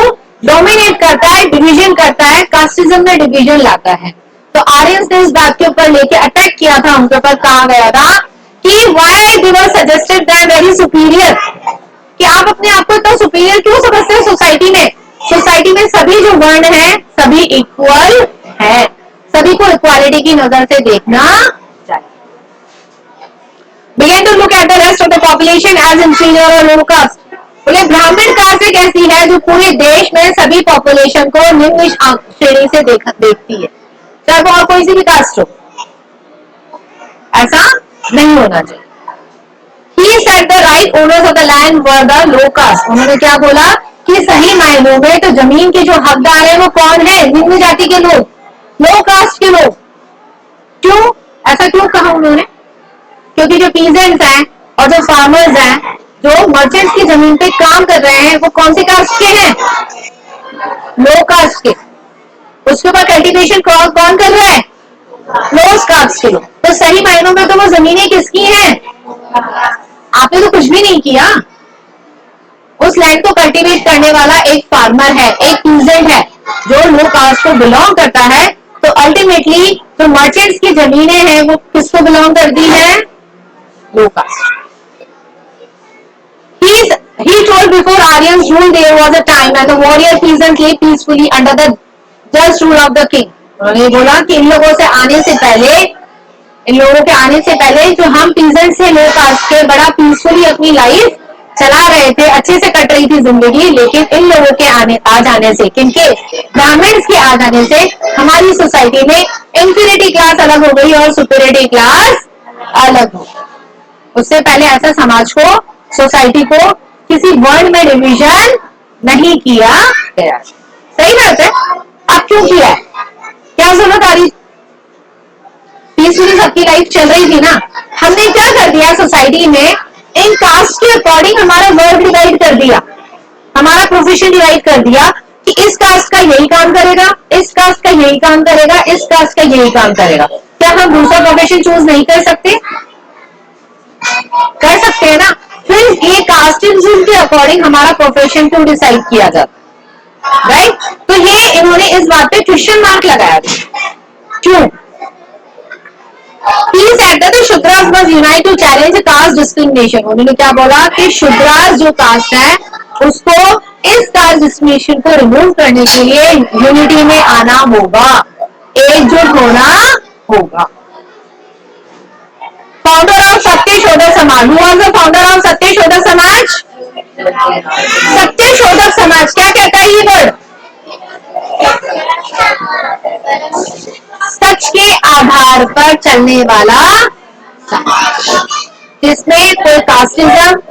डोमिनेट करता है, डिवीजन करता है, कास्ट कास्टिज्म में डिवीजन लाता है। तो आर्यंस ने इस बात के ऊपर लेके अटैक किया था, उनके ऊपर कहा गया था कि why they were suggested that very superior, कि आप अपने आप को इतना सुपीरियर क्यों समझते हैं सोसाइटी में? सोसाइटी में सभी जो वर्ण हैं सभी इक्वल है, सभी को इक्वालिटी की नजर से देखना चाहिए। Began to look at the rest of the population as inferior or low caste. बोले ब्राह्मण कास्ट एक ऐसी है जो पूरे देश में सभी पॉपुलेशन को निम्न श्रेणी से देखती है, चाहे वो और कोई सी भी कास्ट हो। ऐसा नहीं होना चाहिए। He said the right owners of the land were the low caste. उन्होंने क्या बोला कि सही मायनों में तो जमीन के जो हकदार हैं वो कौन है? निम्न जाति के लोग, लो कास्ट के लोग। क्यों ऐसा क्यों कहा उन्होंने? क्योंकि जो पीजेंट्स हैं और जो फार्मर्स हैं, जो मर्चेंट्स की जमीन पे काम कर रहे हैं, वो कौन सी कास्ट के हैं? लो कास्ट के। उसके ऊपर कल्टीवेशन कौन कर रहा है? लो कास्ट के लोग। तो सही मायनों में तो वो जमीनें किसकी हैं? आपने तो कुछ भी नहीं किया। उस लैंड को कल्टीवेट करने वाला एक फार्मर है, एक पीजेंट है जो लो कास्ट को बिलोंग करता है। तो अल्टीमेटली जो मर्चेंट्स की जमीनें हैं वो किसको बिलोंग करती है? लो cast. He told before Aryans ruled there was a time when the warrior peasants lay peacefully under the just rule of the king. उन्होंने बोला कि इन लोगों के आने से पहले जो हम पीजेंट से लो कास्ट के बड़ा पीसफुली अपनी लाइफ चला रहे थे, अच्छे से कट रही थी जिंदगी। लेकिन इन लोगों के आ जाने से, किनके? ब्राह्मण्स के आ जाने से हमारी सोसाइटी में इंफीरियरिटी क्लास अलग हो गई और सुपीरियरिटी क्लास अलग हो गई। उससे पहले ऐसा समाज को, सोसाइटी को किसी वर्ण में डिवीजन नहीं किया गया। सही बात है। अब क्यों किया है? क्या जरूरत आ रही? पीसफुली सबकी लाइफ चल रही थी ना। हमने क्या कर दिया सोसाइटी में? इन कास्ट के अकॉर्डिंग हमारा वर्क डिवाइड कर दिया, हमारा प्रोफेशन डिवाइड कर दिया कि इस कास्ट का यही काम करेगा, इस कास्ट का यही काम करेगा, इस कास्ट का यही काम करेगा। क्या हम दूसरा प्रोफेशन चूज नहीं कर सकते? कर सकते हैं ना। फिर ये कास्टिज्म के अकॉर्डिंग हमारा प्रोफेशन क्यों डिसाइड किया जाता, राइट? तो ये इन्होंने इस बात पे क्वेश्चन मार्क लगाया। क्यों? He said that the Shudras must unite to challenge the caste discrimination. उन्होंने क्या बोला कि शुद्रास जो कास्ट है उसको इस कास्ट डिस्क्रिमिनेशन को रिमूव करने के लिए यूनिटी में आना होगा, एकजुट होना होगा। Founder of Satyashodhak Samaj, who was the founder of Satyashodhak Samaj? Satyashodhak Samaj क्या कहता है ये वर्ड? सच के आधार पर चलने वाला समाज, जिसमें कोई कास्टिज्म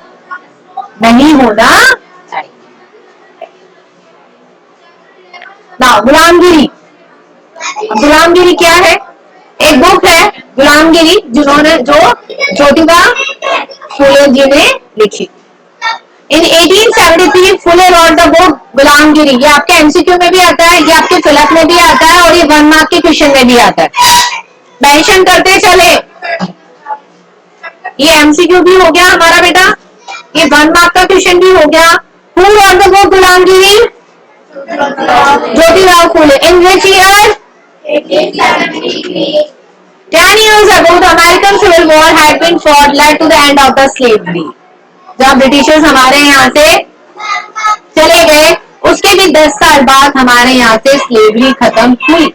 नहीं होना चाहिए। ना गुलामगिरी। गुलामगिरी क्या है? एक बुक है गुलामगिरी, जो ज्योतिबा फुले जी ने लिखी। इन 1873 फुले wrote the book गुलामगिरी। ये आपके एमसीक्यू में भी आता है, ये आपके फिलअप में भी आता है और ये 1 मार्क के क्वेश्चन में भी आता है। मेंशन करते चले। ये एमसीक्यू भी हो गया हमारा बेटा, ये 1 मार्क का क्वेश्चन भी हो गया। Who wrote the book Gulamgiri? Jyotirao Phule. In which year? 1873. 10 years ago, the American Civil War had been fought, led to the end of the slavery. जब ब्रिटिशर्स हमारे यहाँ से चले गए, उसके भी 10 साल बाद हमारे यहाँ से स्लेवरी खत्म हुई।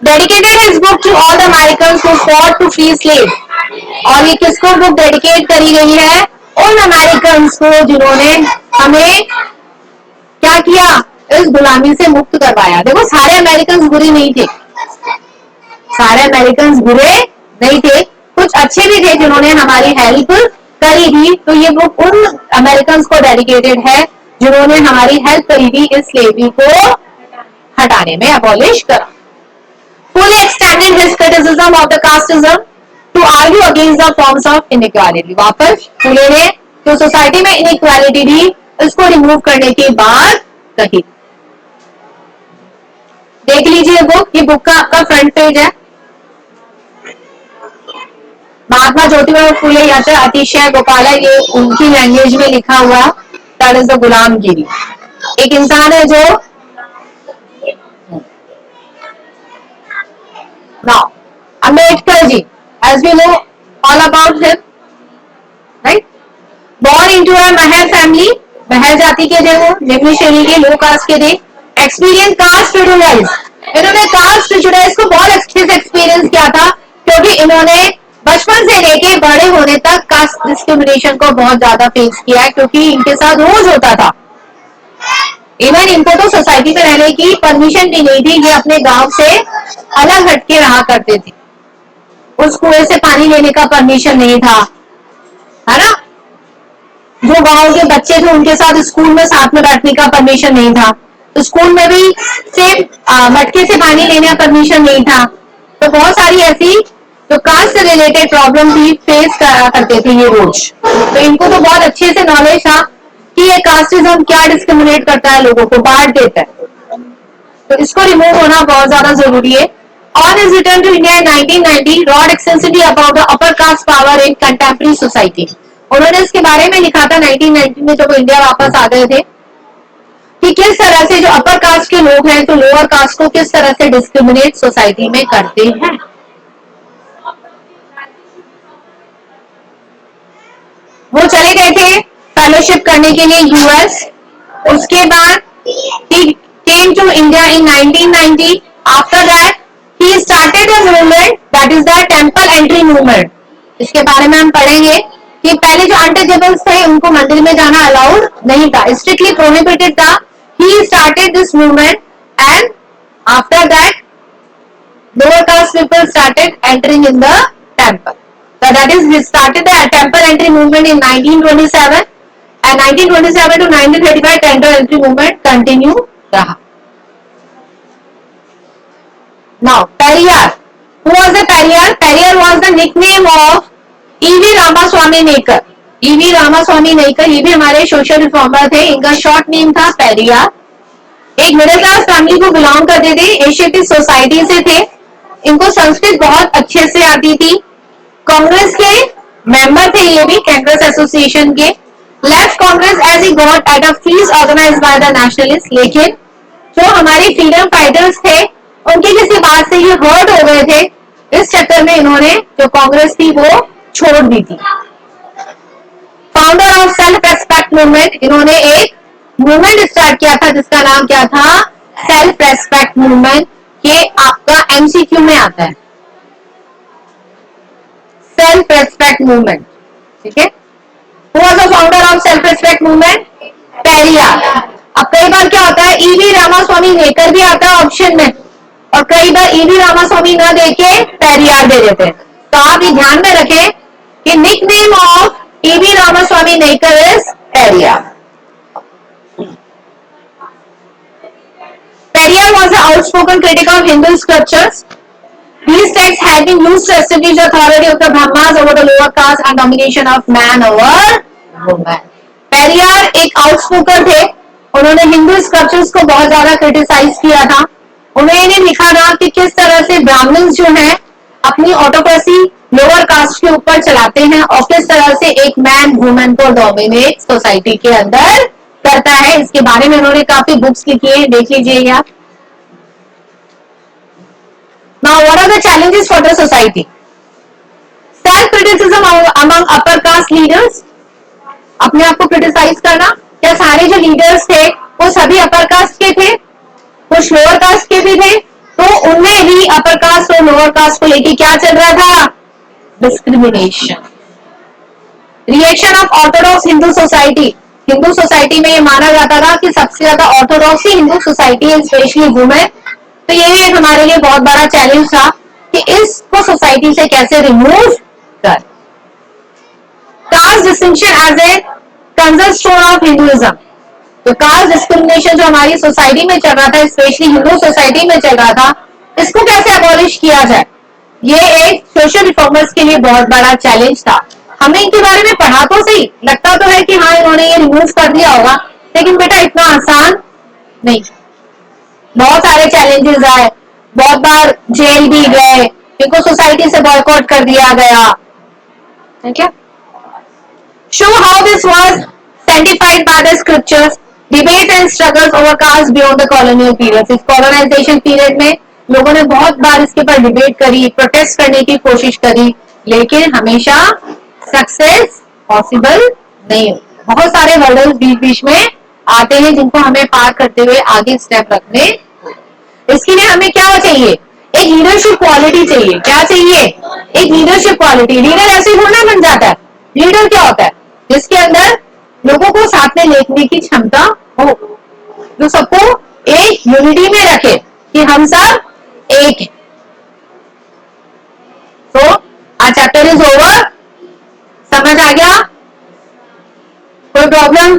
Dedicated his book to all the Americans who fought to free slaves. और ये किसको बुक डेडिकेट करी गई है? उन अमेरिकन को जिन्होंने हमें क्या किया? इस गुलामी से मुक्त करवाया। देखो सारे अमेरिकन बुरे नहीं थे, सारे अमेरिकन बुरे नहीं थे, कुछ अच्छे भी थे जिन्होंने हमारी हेल्प करी थी। तो ये बुक उन अमेरिकन को डेडिकेटेड है जिन्होंने हमारी हेल्प करी थी इस स्लेवरी को हटाने में, अबॉलिश करा। Fully extended his criticism of the casteism to argue against the forms of inequality. वापस फुले ने जो सोसाइटी में इनइक्वालिटी थी इसको रिमूव करने की बात कही। देख लीजिए बुक, ये बुक का आपका फ्रंट पेज है। महात्मा ज्योतिबा फुले या फिर अतिशय गोपाला, ये उनकी लैंग्वेज में लिखा हुआ, दैट इज द गुलामगिरी। एक इंसान है जो as we know all about him, right? Born into a Mahar family, Mahar जाति के थे वो, निम्न श्रेणी के, लो कास्ट के थे. एक्सपीरियंस कास्ट प्रिजुडाइज, इन्होंने कास्ट प्रिजुडाइज को बहुत अच्छे से एक्सपीरियंस किया था, क्योंकि इन्होंने बचपन से लेके बड़े होने तक कास्ट डिस्क्रिमिनेशन को बहुत ज्यादा फेस किया है, क्योंकि इनके साथ रोज होता था. इवन इनको तो सोसाइटी में रहने की परमिशन भी नहीं थी, ये अपने गांव से अलग हटके रहा करते थे. उस कुएं से पानी लेने का परमिशन नहीं था, है ना. जो गांव के बच्चे थे उनके साथ स्कूल में साथ में बैठने का परमिशन नहीं था, तो स्कूल में भी सेम मटके से पानी लेने का परमिशन नहीं था. तो बहुत सारी ऐसी जो कास्ट से रिलेटेड प्रॉब्लम भी फेस करा करते थे ये रोज. तो इनको तो बहुत अच्छे से नॉलेज था कि ये कास्टिज्म क्या डिस्क्रिमिनेट करता है, लोगों को बांट देता है. तो इसको रिमूव होना बहुत ज्यादा जरूरी है. On his return to India in 1990, wrote extensively about the upper caste power in contemporary society. उन्होंने इसके बारे में लिखा था 1990 में जब वो इंडिया वापस आ गए थे, कि किस तरह से जो अपर कास्ट के लोग हैं तो लोअर कास्ट को किस तरह से डिस्क्रिमिनेट सोसाइटी में करते हैं. वो चले गए थे फेलोशिप करने के लिए यूएस. उसके बाद he came to India in 1990. After that he started a movement that is the temple entry movement. इसके बारे में हम पढ़ेंगे कि पहले जो अनटचेबल्स थे उनको मंदिर में जाना अलाउड नहीं था, स्ट्रिक्टली प्रोहिबिटेड था. He started this movement and after that lower caste people started entering in the temple. So that is he started the temple entry movement in 1927 and 1927 to 1935 temple entry movement continue रहा. Now Periyar, who was the Periyar? Periyar was the nickname of E.V. Ramaswamy Naicker. E.V. Ramaswamy Naicker ये भी हमारे social reformer थे. इनका short name था पेरियार. एक middle class family को belong करते थे, एशियाटिक सोसाइटी से थे. इनको संस्कृत बहुत अच्छे से आती थी. कांग्रेस के मेंबर थे ये भी, कांग्रेस एसोसिएशन के. Left Congress as he got at a fees organised by the nationalist. लेकिन जो हमारे फ्रीडम फाइटर्स थे उनकी किसी बात से ये हर्ट हो गए थे, इस चक्कर में इन्होंने जो कांग्रेस थी वो छोड़ दी थी. Founder of self respect movement, इन्होंने एक मूवमेंट स्टार्ट किया था जिसका नाम क्या था, सेल्फ रेस्पेक्ट मूवमेंट. ये आपका एमसीक्यू में आता है, सेल्फ रेस्पेक्ट मूवमेंट. ठीक है. Who was the founder of self respect movement? Periyar. अब कई बार क्या होता है, ईवी रामास्वामी नेकर भी आता है ऑप्शन में, और कई बार ईवी रामास्वामी ना देके पेरियार दे देते हैं. तो आप ये ध्यान में रखें कि nickname of EV Ramaswamy Naicker is Periyar. Periyar was an outspoken critic of Hindu scriptures. These texts had been used to establish the authority of the Brahmas over the lower caste and domination of man over woman. Periyar एक outspoken थे. उन्होंने Hindu scriptures को बहुत ज्यादा criticise किया था. उन्होंने लिखा था कि किस तरह से ब्राह्मण्स जो हैं अपनी ऑटोक्रेसी लोअर कास्ट के ऊपर चलाते हैं और किस तरह से एक मैन वुमेन को डोमिनेट सोसाइटी के अंदर करता है. इसके बारे में उन्होंने काफी बुक्स लिखी है, देख लीजिए आप. Now what are the challenges for the society? Self criticism among upper caste leaders. अपने आप को क्रिटिसाइज करना. क्या सारे जो लीडर्स थे वो सभी अपर कास्ट के थे? कुछ लोअर कास्ट के भी थे. तो उनमें भी अपर कास्ट और लोअर कास्ट को लेके क्या चल रहा था? Discrimination. Reaction of Orthodox Hindu society. Hindu society में ये माना जाता था कि सबसे ज्यादा ऑर्थोडॉक्सी हिंदू सोसाइटी है, स्पेशली वुमेन. तो ये एक हमारे लिए बहुत बड़ा चैलेंज था कि इसको सोसाइटी से कैसे रिमूव कर. Caste distinction as a cornerstone of Hinduism. तो कास्ट डिस्क्रिमिनेशन जो हमारी सोसाइटी में चल रहा था, स्पेशली हिंदू सोसाइटी में चल रहा था, इसको कैसे अबॉलिश किया जाए, ये एक सोशल रिफॉर्मर्स के लिए बहुत बड़ा चैलेंज था. हमें इनके बारे में पढ़ा तो सही, लगता तो है कि हाँ इन्होंने ये रिमूव कर दिया होगा, लेकिन बेटा इतना आसान नहीं. बहुत सारे चैलेंजेस आए, बहुत बार जेल भी गए, इनको सोसाइटी से बॉयकॉट कर दिया गया. ठीक है. Show how this was sanctified by the scriptures, debate and struggles over caste beyond the colonial period. इस कॉलोनाइजेशन पीरियड में लोगों ने बहुत बार इसके ऊपर डिबेट करी, प्रोटेस्ट करने की कोशिश करी. लेकिन हमेशा सक्सेस पॉसिबल नहीं होती। बहुत सारे हर्डल्स बीच बीच में आते हैं जिनको हमें पार करते हुए आगे स्टेप रखने। इसके लिए हमें क्या चाहिए? एक लीडरशिप क्वालिटी चाहिए। क्या चाहिए? एक लीडरशिप क्वालिटी। लीडर ऐसे थोड़ा बन जाता है। लीडर क्या होता है? जिसके अंदर लोगों को साथ में लेने की क्षमता हो, जो सबको एक यूनिटी में रखे कि हम सब एक हैं। तो आज चैप्टर इज ओवर। समझ आ गया? कोई प्रॉब्लम?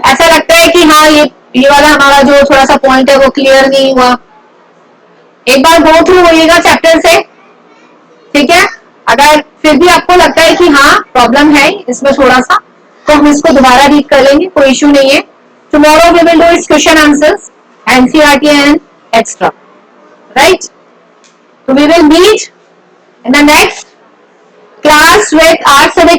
ऐसा लगता है कि हाँ ये वाला हमारा जो थोड़ा सा पॉइंट है वो क्लियर नहीं हुआ? एक बार गो थ्रू होइएगा चैप्टर से, ठीक है? अगर फिर भी आपको लगता है कि हाँ प्रॉब्लम है इसमें थोड़ा सा, तो हम इसको दोबारा रीड कर लेंगे, कोई इश्यू नहीं है। Tomorrow we will do its question answers, NCERT and extra, right? So we will meet in the next class with our civic